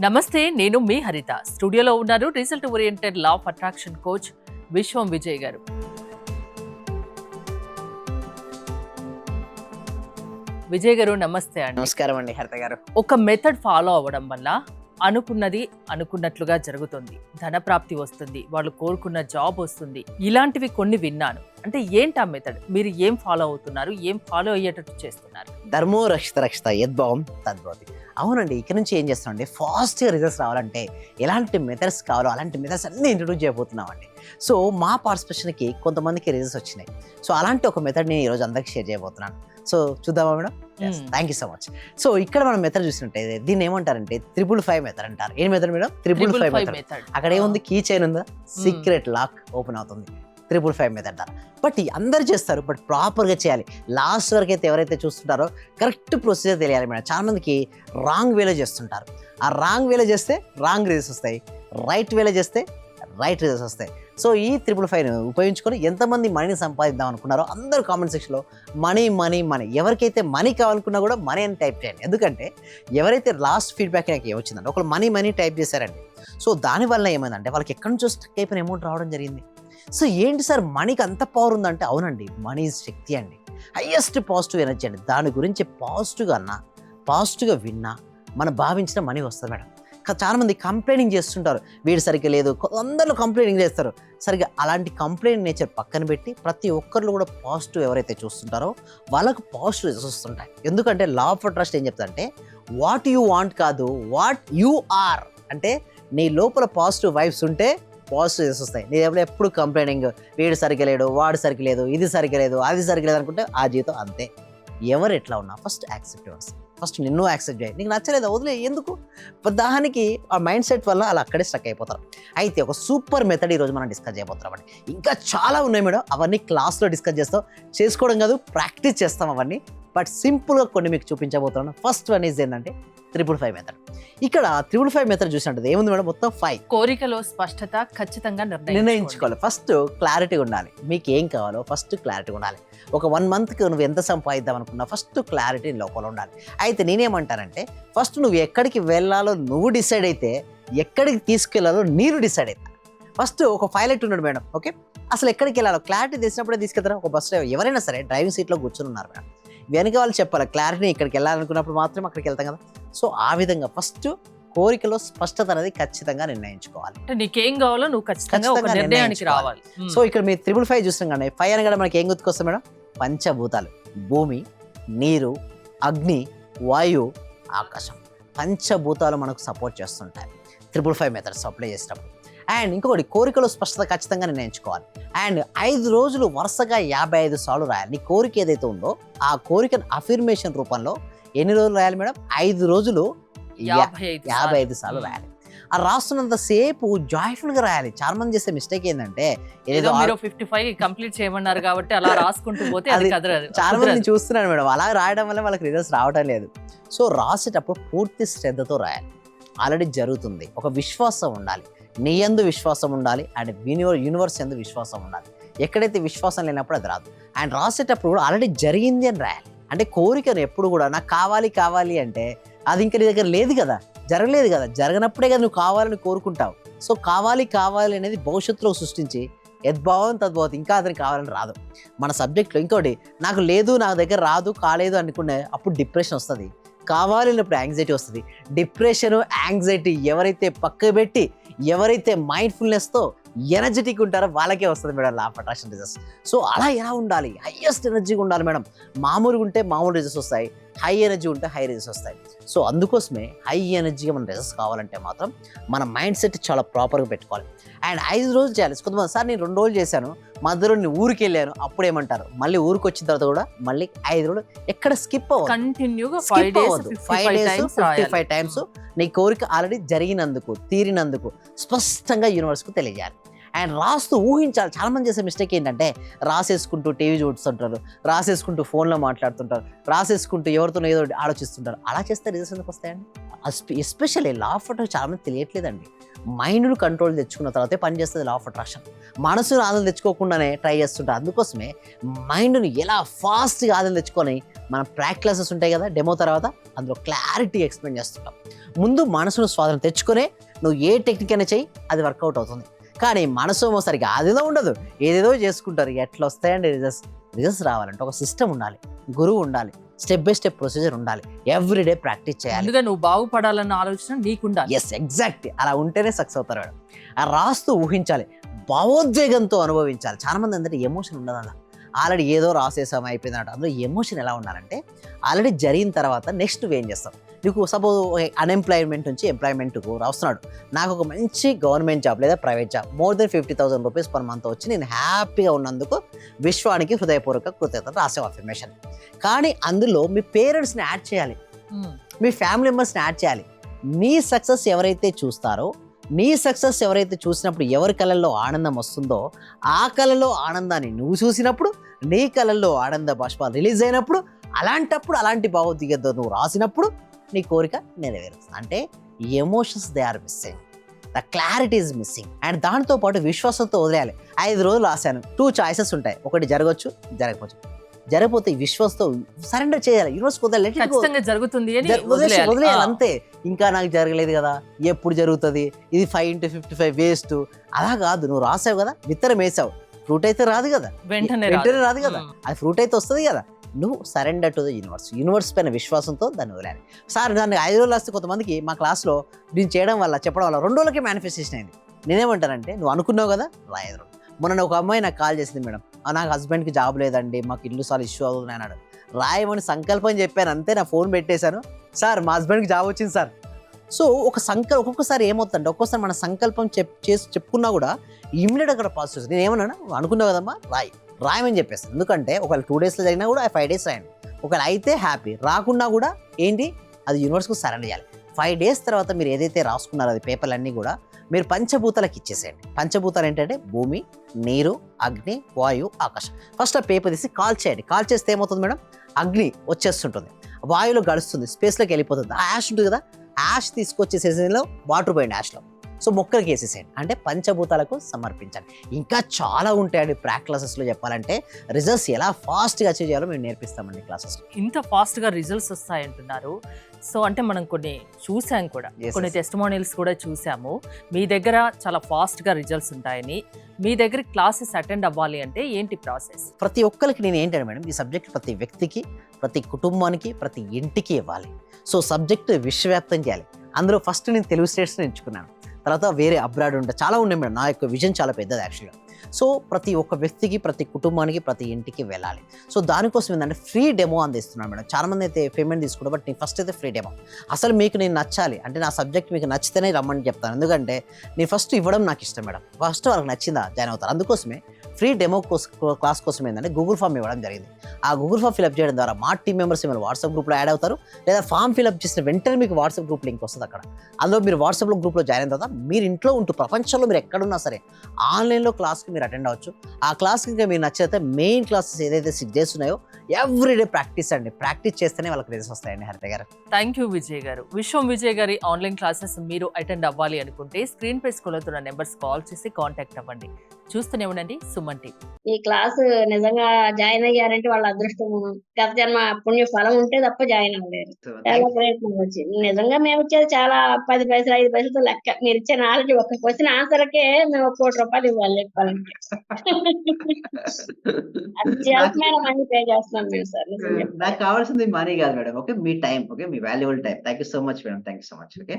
నమస్తే, నేను మీ హరిత. స్టూడియోలో ఉన్నారు result oriented law of attraction coach విశ్వం విజయ్ గారు. విజయ్ గారు నమస్తే అండి. నమస్కారం అండి హరిత గారు. ఒక మెథడ్ ఫాలో అవ్వడం వల్ల అనుకున్నది అనుకున్నట్లుగా జరుగుతుంది, ధన ప్రాప్తి వస్తుంది, వాళ్ళు కోరుకున్న జాబ్ వస్తుంది. ఇలాంటివి కొన్ని విన్నాను. అంటే ఏంటి ఆ మెథడ్? మీరు ఏం ఫాలో అవుతున్నారు, ఏం ఫాలో అయ్యేటట్టు చేస్తున్నారు? ధర్మో రక్షిత రక్షిత యద్భావం తద్భవతి. అవునండి, ఇక్కడ నుంచి ఏం చేస్తామండి, ఫాస్ట్గా రిజల్ట్స్ రావాలంటే ఎలాంటి మెథడ్స్ కావాలో అలాంటి మెథడ్స్ అన్నీ ఇంట్రొడ్యూస్ చేయబోతున్నామండి. సో మా పార్టిసిపేషన్కి కొంతమందికి రిజల్ట్స్ వచ్చినాయి. సో అలాంటి ఒక మెథడ్ని ఈరోజు అందరికి షేర్ చేయబోతున్నాను. సో చూద్దామా madam? Thank you so much. So ఇక్కడ మనం మెథడ్ చూసినట్టే దీన్ని ఏమంటారంటే 555 మెథడ్ అంటారు. ఏం మెథడ్ మేడం? 555 మెథడ్. అక్కడ ఏముంది? కీ చైన్ ఉందా, సీక్రెట్ లాక్ ఓపెన్ అవుతుంది 555 మెథడ్ ద్వారా. బట్ అందరు చేస్తారు, బట్ ప్రాపర్గా చేయాలి. లాస్ట్ వరకు అయితే ఎవరైతే చూస్తుంటారో కరెక్ట్ ప్రొసీజర్ తెలియాలి మేడం. చాలా మందికి రాంగ్ వేలో చేస్తుంటారు. ఆ రాంగ్ వేలో చేస్తే రాంగ్ రిజల్ట్స్ వస్తాయి, రైట్ వేలో చేస్తే రైట్ రిజల్ట్స్ వస్తాయి. సో ఈ 555 ఉపయోగించుకొని ఎంతమంది మనీని సంపాదిద్దాం అనుకున్నారో అందరూ కామెంట్ సెక్షన్లో మనీ మనీ మనీ, ఎవరికైతే మనీ కావాలనుకున్నా కూడా మనీ అని టైప్ చేయండి. ఎందుకంటే ఎవరైతే లాస్ట్ ఫీడ్బ్యాక్ నాకు ఏమొచ్చిందంటే ఒకళ్ళు మనీ మనీ టైప్ చేశారండి. సో దానివల్ల ఏమైందంటే వాళ్ళకి ఎక్కడి నుంచో స్టక్ అయిపోయిన అమౌంట్ రావడం జరిగింది. సో ఏంటి సార్ మనీకి అంత పవర్ ఉందంటే, అవునండి, మనీ శక్తి అండి, హయ్యెస్ట్ పాజిటివ్ ఎనర్జీ అండి. దాని గురించి పాజిటివ్గా అన్నా పాజిటివ్గా విన్నా మనం భావించిన మనీ వస్తుంది మేడం. చాలా మంది కంప్లైనింగ్ చేస్తుంటారు, వీడు సరిగ్గా లేదు, అందరూ కంప్లైనింగ్ చేస్తారు. సరిగ్గా అలాంటి కంప్లైంట్ నేచర్ పక్కన పెట్టి ప్రతి ఒక్కరిలో కూడా పాజిటివ్ ఎవరైతే చూస్తుంటారో వాళ్ళకు పాజిటివ్ రిజల్ట్స్ వస్తుంటాయి. ఎందుకంటే లా ఆఫ్ అట్రాక్షన్ ఏం చెప్తుందంటే వాట్ యూ వాంట్ కాదు, వాట్ యూ ఆర్. అంటే నీ లోపల పాజిటివ్ వైబ్స్ ఉంటే పాజిటివ్ రిజల్ట్స్ వస్తాయి. నీ ఎప్పుడు కంప్లైనింగ్, వీడు సరిగ్గా లేడు, వాడు సరిగ్గా లేదు, ఇది సరిగ్గా లేదు, అది సరిగ్గా లేదు అనుకుంటే ఆ జీవితం అంతే. ఎవరు ఎట్లా ఉన్నా ఫస్ట్ యాక్సెప్ట్ అవ్వాలి. ఫస్ట్ నిన్ను యాక్సెప్ట్ చేయాలి. నీకు నచ్చలేదు వదిలే, ఎందుకు? దానికి ఆ మైండ్ సెట్ వల్ల అలా అక్కడే స్ట్రక్ అయిపోతారు. అయితే ఒక సూపర్ మెథడ్ ఈరోజు మనం డిస్కస్ చేయబోతున్నాం అండి. ఇంకా చాలా ఉన్నాయి మేడం, అవన్నీ క్లాస్లో డిస్కస్ చేస్తాం. చేసుకోవడం కాదు, ప్రాక్టీస్ చేస్తాం అవన్నీ. బట్ సింపుల్గా కొన్ని మీకు చూపించబోతున్నాను. ఫస్ట్ వన్ ఈజ్ ఏంటంటే 555 మెథడ్. ఇక్కడ 555 మెథడ్ చూసినట్టు ఏముంది మేడం? మొత్తం 5 కోరికలో స్పష్టత ఖచ్చితంగా నిర్ణయించుకోవాలి. ఫస్ట్ క్లారిటీ ఉండాలి. మీకు ఏం కావాలో ఫస్ట్ క్లారిటీ ఉండాలి. ఒక 1 మంత్కి నువ్వు ఎంత సంపాదిద్దాం అనుకున్నా ఫస్ట్ క్లారిటీ లోపల ఉండాలి. అయితే నేనేమంటానంటే ఫస్ట్ నువ్వు ఎక్కడికి వెళ్ళాలో నువ్వు డిసైడ్ అయితే ఎక్కడికి తీసుకెళ్లాలో నేను డిసైడ్ అవుతా. ఫస్ట్ ఒక పైలట్ ఉన్నాడు మేడం, ఓకే, అసలు ఎక్కడికి వెళ్ళాలో క్లారిటీ తెలిసినప్పుడే తీసుకెళ్తారా. ఒక బస్ డ్రైవర్ ఎవరైనా సరే డ్రైవింగ్ సీట్లో కూర్చొని ఉన్నారు మేడం, వెనక వాళ్ళు చెప్పాలి క్లారిటీ, ఇక్కడికి వెళ్ళాలనుకున్నప్పుడు మాత్రం అక్కడికి వెళ్తాం కదా. సో ఆ విధంగా ఫస్ట్ కోరికలో స్పష్టత అనేది ఖచ్చితంగా నిర్ణయించుకోవాలి. నీకేం కావాలో నువ్వు ఖచ్చితంగా ఒక నిర్ణయానికి రావాలి. సో ఇక్కడ మీరు 555 చూస్తాం కానీ 5 అనగా మనకి ఏం గుర్తుకొస్తాం మేడం? పంచభూతాలు, భూమి, నీరు, అగ్ని, వాయువు, ఆకాశం. పంచభూతాలు మనకు సపోర్ట్ చేస్తుంటాయి 555 మెథడ్స్ అప్లై చేసేటప్పుడు. అండ్ ఇంకొకటి, కోరికలో స్పష్టత ఖచ్చితంగా నిర్ణయించుకోవాలి. అండ్ 5 రోజులు వరుసగా 55 సార్లు రాయాలి. నీ కోరిక ఏదైతే ఉందో ఆ కోరికను అఫర్మేషన్ రూపంలో ఎన్ని రోజులు రాయాలి మేడం? 5 రోజులు 55 సార్లు రాయాలి. ఆ రాస్తున్నంత సేపు జాయ్ఫుల్ గా రాయాలి. చాలా మంది చేసే మిస్టేక్ ఏంటంటే ఏదో 55 కంప్లీట్ చేయమన్నారు కాబట్టి అలా రాసుకుంటూ పోతే అది కదరదు. చాలా మంది చూస్తున్నాను మేడం, అలా రాయడం వల్ల వాళ్ళకి రిజల్ట్స్ రావడం లేదు. సో రాసేటప్పుడు పూర్తి శ్రద్ధతో రాయాలి. ఆల్రెడీ జరుగుతుంది, ఒక విశ్వాసం ఉండాలి, నీ యందు విశ్వాసం ఉండాలి, అండ్ యూనివర్స్ యందు విశ్వాసం ఉండాలి. ఎక్కడైతే విశ్వాసం లేనప్పుడు అది రాదు. అండ్ రాసేటప్పుడు కూడా ఆల్రెడీ జరిగింది అని రాయాలి. అంటే కోరికను ఎప్పుడు కూడా నాకు కావాలి కావాలి అంటే అది ఇంకా నీ దగ్గర లేదు కదా, జరగలేదు కదా, జరగనప్పుడే కదా నువ్వు కావాలని కోరుకుంటావు. సో కావాలి కావాలి అనేది భవిష్యత్తులో సృష్టించి యద్భావం తద్భవతి, ఇంకా అతనికి కావాలని రాదు. మన సబ్జెక్ట్లో ఇంకోటి, నాకు లేదు, నా దగ్గర రాదు, కాలేదు అనుకునే అప్పుడు డిప్రెషన్ వస్తుంది. కావాలి అన్నప్పుడు యాంగ్జైటీ వస్తుంది. డిప్రెషన్, యాంగ్జైటీ ఎవరైతే పక్కకు పెట్టి ఎవరైతే మైండ్ఫుల్నెస్తో ఎనర్జెటిక్ ఉంటారో వాళ్ళకే వస్తుంది madam law of attraction results. So అలా ఎలా ఉండాలి? హైయెస్ట్ ఎనర్జీగా ఉండాలి మేడం. మామూలుగా ఉంటే మామూలు రిజల్ట్స్ వస్తాయి, హై ఎనర్జీ ఉంటే హై రిజల్ట్స్ వస్తాయి. సో అందుకోసమే హై ఎనర్జీగా మన రిజల్ట్స్ కావాలంటే మాత్రం మన మైండ్ సెట్ చాలా ప్రాపర్గా పెట్టుకోవాలి. అండ్ 5 రోజులు చేయాలి. కొంతమంది సార్ నేను 2 రోజులు చేశాను, మధ్యలో నేను ఊరికి వెళ్ళాను, అప్పుడు ఏమంటారు, మళ్ళీ ఊరికి వచ్చిన తర్వాత కూడా మళ్ళీ 5 రోజులు ఎక్కడ స్కిప్ అవ్వదు, కంటిన్యూగా 5 days 55 టైమ్స్ నీ కోరిక ఆల్రెడీ జరిగినందుకు, తీరినందుకు స్పష్టంగా యూనివర్స్కు తెలియజేయాలి. అండ్ రాస్తూ ఊహించాలి. చాలా మంది చేసే మిస్టేక్ ఏంటంటే రాసేసుకుంటూ టీవీ చూస్తుంటారు, రాసేసుకుంటూ ఫోన్లో మాట్లాడుతుంటారు, రాసేసుకుంటూ ఎవరితోనో ఏదో ఆలోచిస్తుంటారు. అలా చేస్తే రిజల్ట్స్ ఎందుకు వస్తాయండి? ఎస్పెషల్లీ లా ఆఫ్ అట్రాక్షన్ చాలా మంది తెలియట్లేదండి. మైండ్ను కంట్రోల్ తెచ్చుకున్న తర్వాతే పని చేస్తుంది లా ఆఫ్ అట్రాక్షన్. మనసును ఆదరణ తెచ్చుకోకుండానే ట్రై చేస్తుంటారు. అందుకోసమే మైండ్ని ఎలా ఫాస్ట్గా ఆదరణ తెచ్చుకొని మన ప్రాక్టీస్ క్లాసెస్ ఉంటాయి కదా, డెమో తర్వాత అందులో క్లారిటీ ఎక్స్ప్లెయిన్ చేస్తుంటాం. ముందు మనసును స్వాధీనం తెచ్చుకునే నువ్వు ఏ టెక్నిక్ అయినా చెయ్యి, అది వర్కౌట్ అవుతుంది. కానీ మనసు ఏమో సరిగ్గా అదిలో ఉండదు, ఏదేదో చేసుకుంటారు. ఎట్లా వస్తాయండి రిజల్ట్స్ రావాలంటే ఒక సిస్టమ్ ఉండాలి, గురువు ఉండాలి, స్టెప్ బై స్టెప్ ప్రొసీజర్ ఉండాలి, ఎవ్రీడే ప్రాక్టీస్ చేయాలి. ముందుగా నువ్వు బాగుపడాలన్న ఆలోచన నీకుండాలి. Yes, exact. అలా ఉంటేనే సక్సెస్ అవుతారు మేడం. ఆ రాస్తూ ఊహించాలి, భావోద్వేగంతో అనుభవించాలి. చాలా మంది అందరికీ ఎమోషన్ ఉండదు. అలా ఆల్రెడీ ఏదో రాసేసాము అయిపోయిందన్నట్టు. అందులో ఎమోషన్ ఎలా ఉండాలంటే ఆల్రెడీ జరిగిన తర్వాత నెక్స్ట్ నువ్వు ఏం చేస్తావు. నీకు సపోజ్ అన్ఎంప్లాయ్మెంట్ నుంచి ఎంప్లాయ్మెంట్కు రాస్తున్నాడు, నాకు ఒక మంచి గవర్నమెంట్ జాబ్ లేదా private job more than 50,000 rupees per month వచ్చి నేను హ్యాపీగా ఉన్నందుకు విశ్వానికి హృదయపూర్వక కృతజ్ఞత రాసే అఫర్మేషన్. కానీ అందులో మీ పేరెంట్స్ని యాడ్ చేయాలి, మీ ఫ్యామిలీ మెంబర్స్ని యాడ్ చేయాలి. నీ సక్సెస్ ఎవరైతే చూస్తారో, నీ సక్సెస్ ఎవరైతే చూసినప్పుడు ఎవరి కళల్లో ఆనందం వస్తుందో ఆ కళలో ఆనందాన్ని నువ్వు చూసినప్పుడు, నీ కళల్లో ఆనంద బాష్పాలు రిలీజ్ అయినప్పుడు, అలాంటప్పుడు అలాంటి భావోద్వేగంతో నువ్వు రాసినప్పుడు నీ కోరిక నెరవేరుతుంది. అంటే emotions they are missing, the clarity is missing. And దాంతోపాటు విశ్వాసంతో వదిలేయాలి. 5 రోజులు రాశాను, 2 చాయిసెస్ ఉంటాయి, ఒకటి జరగవచ్చు, జరగవచ్చు. జరిగిపోతే విశ్వాసంతో సరెండర్ చేయాలి. యూనివర్స్ ఖచ్చితంగా జరుగుతుంది అని వదిలేయాలి అంతే. ఇంకా నాకు జరగలేదు కదా, ఎప్పుడు జరుగుతుంది, ఇది 5 into 55 వేస్ట్. అలా కాదు, నువ్వు రాసావు కదా, విత్తనం వేసావు, ఫ్రూట్ అయితే రాదు కదా, వెంటనే రాదు కదా, అది ఫ్రూట్ అయితే వస్తుంది కదా. నువ్వు సరెండర్ టు ద యూనివర్స్ పైన విశ్వాసంతో దాన్ని వదిలేయాలి. సార్ దాన్ని 5 రోజులు వస్తే కొంతమందికి మా క్లాస్లో నేను చేయడం వల్ల చెప్పడం వల్ల 2 రోజులకే మేనిఫెస్టేషన్ అయింది. నేనేమంటానంటే నువ్వు అనుకున్నావు కదా, రా 5 రోజులు. మొన్న ఒక అమ్మాయి నాకు కాల్ చేసింది, మేడం నాకు హస్బెండ్కి జాబ్ లేదండి, మాకు ఇల్లు సార్లు ఇష్యూ అవుతుంది అన్నాడు. రాయమని సంకల్పం చెప్పాను అంతే, నా ఫోన్ పెట్టేశాను, సార్ మా హస్బెండ్కి జాబ్ వచ్చింది సార్. సో ఒక్కొక్కసారి ఏమవుతుందంటే ఒక్కొక్కసారి మన సంకల్పం చెప్పుకున్నా కూడా ఇమ్మీడియట్ అక్కడ పాజిటివ్. నేను ఏమన్నా అనుకున్నావు కదమ్మా రాయమని చెప్పేస్తాను. ఎందుకంటే ఒకవేళ 2 డేస్లో జరిగినా కూడా 5 డేస్ రాయండి. ఒకవేళ అయితే హ్యాపీ, రాకుండా కూడా ఏంటి అది యూనివర్స్కు సరెండర్ చేయాలి. 5 డేస్ తర్వాత మీరు ఏదైతే రాసుకున్నారో అది పేపర్లన్నీ కూడా మీరు పంచభూతాలకు ఇచ్చేసేయండి. పంచభూతాలు ఏంటంటే భూమి, నీరు, అగ్ని, వాయువు, ఆకాశం. ఫస్ట్ ఆ పేపర్ తీసి కాల్ చేయండి. కాల్ చేస్తే ఏమవుతుంది మేడం, అగ్ని వచ్చేస్తుంటుంది, వాయువులో గడుస్తుంది, స్పేస్లోకి వెళ్ళిపోతుంది. ఆ యాష్ ఉంటుంది కదా, యాష్ తీసుకొచ్చేసేలో వాటర్ పోయండి యాష్లో. సో మొక్కలకి వేసేసేయండి. అంటే పంచభూతాలకు సమర్పించాలి. ఇంకా చాలా ఉంటాయండి ప్రాక్ క్లాసెస్లో చెప్పాలంటే. రిజల్ట్స్ ఎలా ఫాస్ట్గా అచీవ్ చేయాలో మేము నేర్పిస్తామండి క్లాసెస్లో. ఇంత ఫాస్ట్గా రిజల్ట్స్ వస్తాయంటున్నారు. సో అంటే మనం కొన్ని చూసాం కూడా, కొన్ని టెస్టిమోనియల్స్ కూడా చూసాము. మీ దగ్గర చాలా ఫాస్ట్గా రిజల్ట్స్ ఉంటాయని, మీ దగ్గర క్లాసెస్ అటెండ్ అవ్వాలి అంటే ఏంటి ప్రాసెస్? ప్రతి ఒక్కరికి నేను ఏంటంటే మేడం, ఈ సబ్జెక్ట్ ప్రతి వ్యక్తికి, ప్రతి కుటుంబానికి, ప్రతి ఇంటికి ఇవ్వాలి. సో సబ్జెక్ట్ విశ్వవ్యాప్తం చేయాలి. అందులో ఫస్ట్ నేను తెలుగు స్టేట్స్ని ఎంచుకున్నాను, తర్వాత వేరే అబ్రాడ్ ఉంటాయి, చాలా ఉన్నాయి మేడం. నా యొక్క విజన్ చాలా పెద్దది యాక్చువల్గా. సో ప్రతి ఒక్క వ్యక్తికి, ప్రతి కుటుంబానికి, ప్రతి ఇంటికి వెళ్ళాలి. సో దానికోసం ఏంటంటే ఫ్రీ డెమో అందిస్తున్నాను మేడం. చాలామంది అయితే పేమెంట్ తీసుకుంటారు, బట్ నేను ఫస్ట్ అయితే ఫ్రీ డెమో. అసలు మీకు నేను నచ్చాలి అంటే నా సబ్జెక్ట్ మీకు నచ్చితేనే రమ్మని చెప్తాను. ఎందుకంటే నేను ఫస్ట్ ఇవ్వడం నాకు ఇష్టం మేడం. ఫస్ట్ వాళ్ళకి నచ్చిందా జాయిన్ అవుతారు. అందుకోసమే ఫ్రీ డెమో క్లాస్ కోసం ఏంటంటే గూగుల్ ఫామ్ ఇవ్వడం జరిగింది. ఆ గూగుల్ ఫామ్ ఫిల్అప్ చేయడం ద్వారా మా టీం మెంబర్స్ ఏమైనా వాట్సాప్ గ్రూప్లో యాడ్ అవుతారు, లేదా ఫామ్ ఫిల్అప్ చేసిన వెంటనే మీకు వాట్సాప్ గ్రూప్ లింక్ వస్తుంది. అక్కడ అందులో మీరు వాట్సాప్లో గ్రూప్లో జాయిన్ అయిన తర్వాత మీరు ఇంట్లో ఉంటూ ప్రపంచంలో మీరు ఎక్కడున్నా సరే ఆన్లైన్లో క్లాస్కి మీరు అటెండ్ అవ్వచ్చు. ఆ క్లాస్కి ఇంకా మీరు నచ్చితే మెయిన్ క్లాసెస్ ఏదైతే 6 days ఉన్నాయో ఎవ్రీడే ప్రాక్టీస్ అండి. ప్రాక్టీస్ చేస్తేనే వాళ్ళకి రిజల్ట్స్ వస్తాయండి. హరిత గారు థ్యాంక్ యూ విజయ్ గారు. విశ్వం విజయ్ గారి ఆన్లైన్ క్లాసెస్ మీరు అటెండ్ అవ్వాలి అనుకుంటే స్క్రీన్ పై స్క్రోల్ అవుతున్న నెంబర్స్ కాల్ చేసి కాంటాక్ట్ అవ్వండి. చూస్తూనే ఉండండి సుమన్ టీవీ. ఈ క్లాస్ నిజంగా జాయిన్ అయ్యారంటే వాళ్ళ అదృష్టం, గత జన్మ పుణ్య ఫలం ఉంటే తప్ప జాయిన్ అవ్వలేరు. చాలా ప్రయత్నం వచ్చింది. నిజంగా మేము ఇచ్చేది చాలా 10 పైసలు 5 పైసలతో లెక్క. మీరు ఇచ్చే నాలెడ్జ్ ఒక క్వశ్చన్ ఆన్సర్కే మేము 1 కోటి రూపాయలు ఇవ్వాలి చెప్పాలంటే. అత్యల్పమైన మనీ పే చేస్తున్నాం మేము సార్. నాకు కావాల్సింది మనీ కాదు madam, okay, me time, okay, me valuable time. Thank you so much madam, thank you so much. Okay.